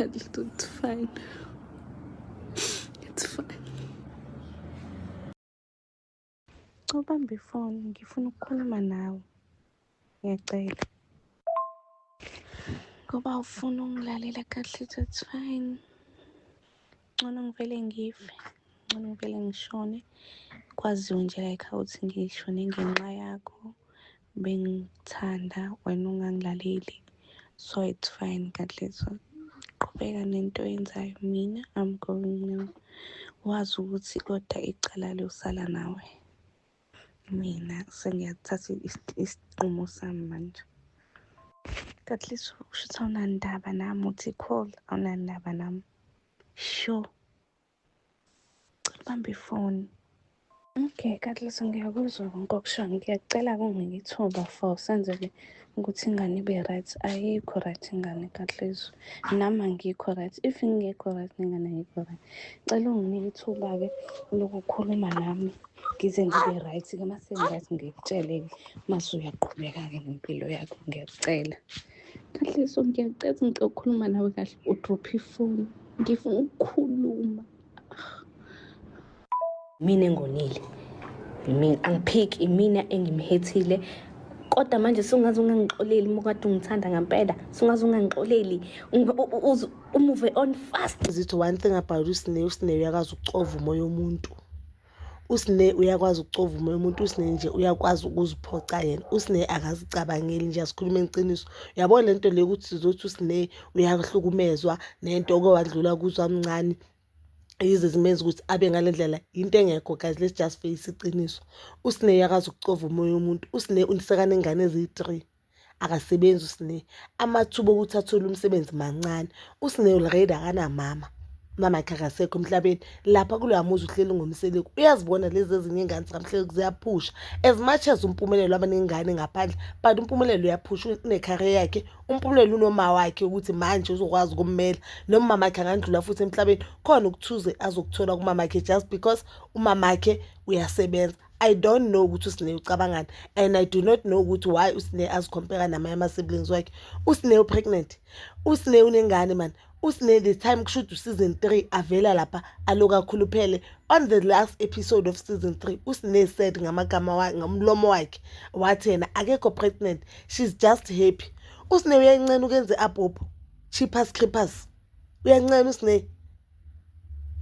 Katlego, it's fine. It's fine. Ubambe ifoni, ngifuna ukukhuluma nawe. Ngiyacela. Ngoba ufuna ungilalela Katlego, it's fine. Ngcono ngivele ngife. Ngcono ngivele ngishone. Kwaziwe nje like ukuthi ngishone ngenxa yakho. Bengithanda wena ungangilaleli. So it's fine Katlego. Qhubeka nento oyenzayo. Mina I'm going now. Wazi ukuthi kodwa icala losala nawe. Mina sengiyathatha isinqumo sami manje. Katlego, ushuthi awunandaba nami uthi call awunandaba nami. Sure. Ubambe ifoni. Okay, Katlego, ngiyakuzwa konke okushoyo. Ngiyacela kunginike ithuba for senzele ukuthi ingane ibe right. Ayikho right ingane Katlego. Nami angikho right. If ngingekho right ingane ayikho right. Cela unginike ithuba-ke lokukhuluma nami. Ngize ngibe right-ke mase right ngikutshele-ke mase uyaqhubeka-ke ngempilo yakho ngiyacela. Katlego, ngiyacela ngicela ukukhuluma nawe kahle. Udrophe ifoni. Ngifuna ukukhuluma. Mina engonile. Mina angiphiki imina engimhethile. Kodwa manje sungaze ungangixoleli uma kade ungithanda ngempela. Sungaze ungangixoleli. Move on fast. Zithi one thing about usine uyakwazi ukucova umoya womuntu. Usine uyakwazi ukucova umoya womuntu. Usine nje uyakwazi ukuziphoca yena. Usine akazicabangeli nje asikhuluma iqiniso. Uyabona lento le ukuthi sizothi usine uyahlukumezwa nento okwadlula kuzo amncane. Yize zimenza ukuthi abe ngalendlela into engekho guys, let's just face iqiniso. Usine uyakwazi ukucova umoya womuntu. Usine unisekane ingane ezi3 akasebenzi usine. Amathuba ukuthi athole umsebenzi mancane. Usine already akanamama. Mama yakhe akasekho emhlabeni. Lapha kuloya muzi uhleli ngomseleko. Uyazibona lezi ezinye ingane zikamhlelo ziyaphusha. As much as umpumelelo abanengane ngaphandle, but umpumelelo uyaphusha ne-career yakhe. Umpumelelo unoma wakhe ukuthi manje uzokwazi ukummela. Noma mama yakhe angandlula futhi emhlabeni, khona ukuthuze azokuthola kumama yakhe just because umama yakhe uyasebenza. I don't know ukuthi usine ucabangani, and I do not know ukuthi why usine azicompare namanye ama-siblings wakhe. Usine pregnant. Usine unengane man. Usine the time kushuthi season 3 avela lapha aloka khuluphele. On the last episode of season 3 usine said ngamagama wakhe ngomlomo wakhe wathi yena akekho pregnant, she's just happy. Usine uyancane ukenze abhopho cheapers creepers. Uyancane usine.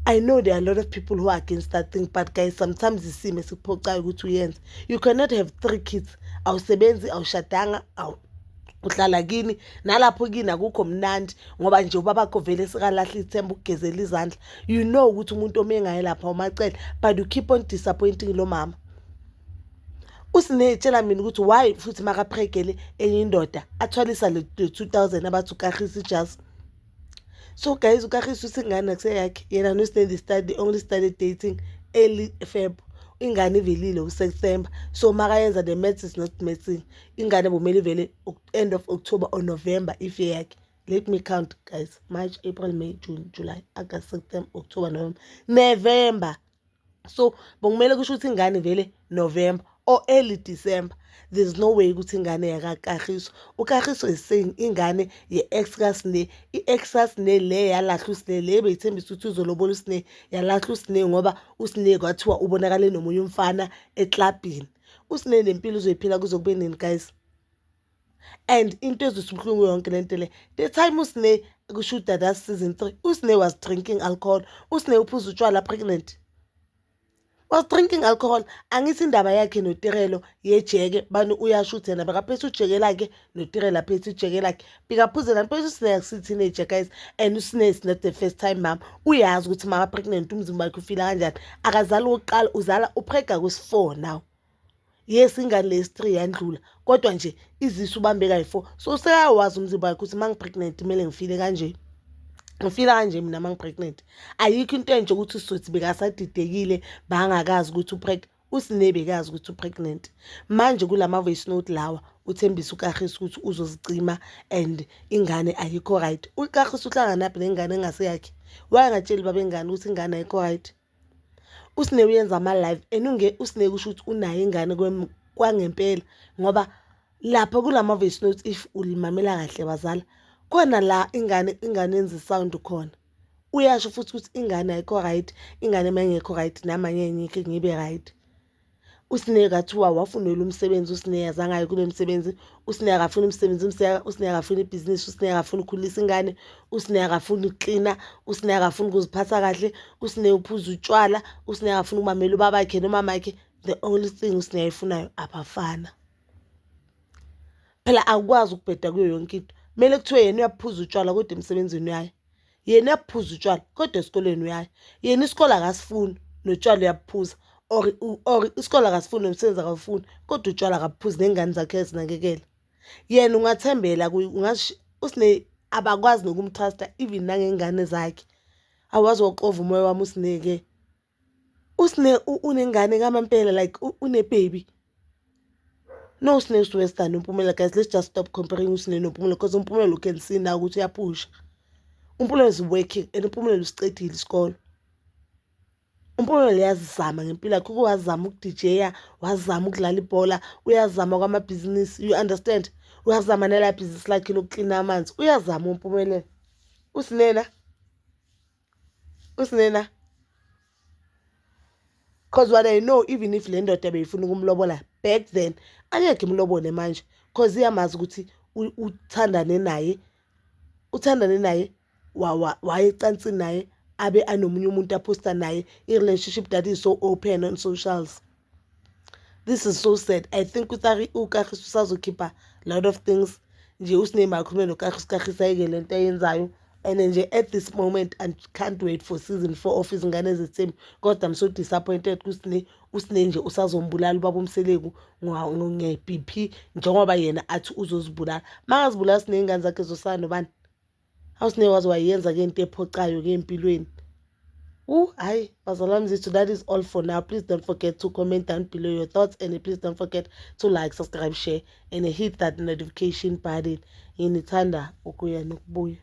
I know there are a lot of people who are against that thing, but guys, sometimes isimo esiphocayo ukuthi uyenze. You cannot have 3 kids. Awusebenzi, awushadanga, uhlala kini, nalapho kini akukho mnandi ngoba nje ubabakho vele sikalahla ithemba ukugezela izandla. You know ukuthi umuntu omengaye lapha umacela, but you keep on disappointing lo mama. Usine tshela mina ukuthi why futhi makapregele enye indoda athwalisa le 2000 abathi uKagiso ijazi. So guys, uKagiso usingane akuseyakhe. Yena no-study only started dating early Feb. Ingane ivelile uSeptember. So makayenza the maths is not medicine. Ingane bomele vele end of October or November if yakhe. Let me count guys. March, April, May, June, July, August, September, October, November. So bomele kusho ukuthi ingane vele November or early December. There's no way ukuthi ingane yakaKagiso. uKagiso is saying ingane ye-ex kaSine. I-ex kaSine le yalahla uSine le beyithembisa ukuthi uzolobola uSine. Yalahla uSine ngoba uSine kwathiwa ubonakale nomunye umfana eklabhini. uSine nempilo uzoyiphila kuzokube nini guys? And into ezosibhlungu yonke lento le. The time uSine kushuta that season 3, uSine was drinking alcohol. uSine uphuza utshwala pregnant. Was drinking alcohol. Angithi indaba yakhe noTirelo yejeke bani uyashutha yena bakaphethe ujeke lakhe noTirelo aphethe ujeke lakhe. Bikaphuzela mphezulu usine akusi teenager guys, and usine is not the first time mama. Uyazi ukuthi mama pregnant umzimba wakhe ufila kanjani. Akazali oqala uzala uprega kwesi4 now. Yes ingane lesi3 yandlula kodwa nje izisu ubambeka yi4. So seyawazi umzimba wakhe ukuthi mangipregnant kumele ngifile kanje. Ngifila kanje mina mangipregnant. Ayikho into enje ukuthi uSothi bekasadidekile bangakazi ukuthi upregnant. Usine bekazi ukuthi upregnant. Manje kulama voice note lawa uthembisa uKagiso ukuthi uzozicima and ingane ayikho right. uKagiso uhlangana naphi nengane engaseyakhe. Wayengatsheli babengane ukuthi ingane ayikho right. Usine uyenza ama live enunge usine kusho ukuthi unayo ingane kwangempela ngoba lapha kulama voice notes if ulimamela kahle bazala khona la ingane enza sound khona uyasho futhi ukuthi ingane ayikho right, ingane mayingekho right namanye enyike ngibe right. Usine kathiwa wafunela umsebenzi, usine yazange aye kule msebenzi, usine akafuna umsebenzi, usine akafuna ibhizinisi, usine akafuna ukukhulisa ingane, usine akafuna ukuklina, usine akafuna ukuziphatha kahle, usine uphuza utshwala, usine akafuna ukumamela ubabakhe nomamakhe. The only thing usine ayifunayo abafana. Phela akwazi ukubheda kuyo yonke into. Kumele kuthiwe yena uyaphuza utshwala kodwa emsebenzini uyaya. Yena uyaphuza utshwala kodwa esikoleni uyaya. Yena isikole akasifuni notshwala uyaphuza. Or isikole akasifuni nomsebenzi akawufuni kodwa utshwala akaphuzi nengane zakhe ezinakekela. Yena ungathembela usine abakwazi nokumthusta even nangengane zakhe. Awazi woqova umoya wami usineke. Usine unengane kamampela like une baby. No Usine is Western uMpumela, guys. Let's just stop comparing Usine no Mpumela because uMpumela can see now ukuthi uyapusha. uMpumela is working and uMpumela usiqedile isikole. uMpumela uyazama ngempilo yakhe, wazama ukudJya, wazama ukudlala ibhola, uyazama kwamabhizinisi, you understand? Uyazama nela business lakhe lokuklina amanzi, uyazama uMpumela. Usinena because what I know, even if le ndoda beyifuna ukumlobola back then angeke imlobole manje because iyamazi ukuthi uthandane naye wayecansini naye abe anomunye umuntu aphosta naye i-relationship that is so open on socials. This is so sad. I think uKagiso usazokhipha a lot of things nje usine makhulume noKagiso ayeke lento ayenzayo. And nje at this moment I can't wait for season 4 of izingane ezithembu because I'm so disappointed kusine nje usazombulala ubaba uMseleku nge-BP njengoba yena athi uzozibulala. Makazibulala sinengane zakhe zosana bani? Awusine wazi wayenza ke into ephocayo ke empilweni. Hayi bazalwane zethu, that is all for now. Please don't forget to comment down below your thoughts and please don't forget to like, subscribe, share and hit that notification button. Inithanda ukuya nokubuya.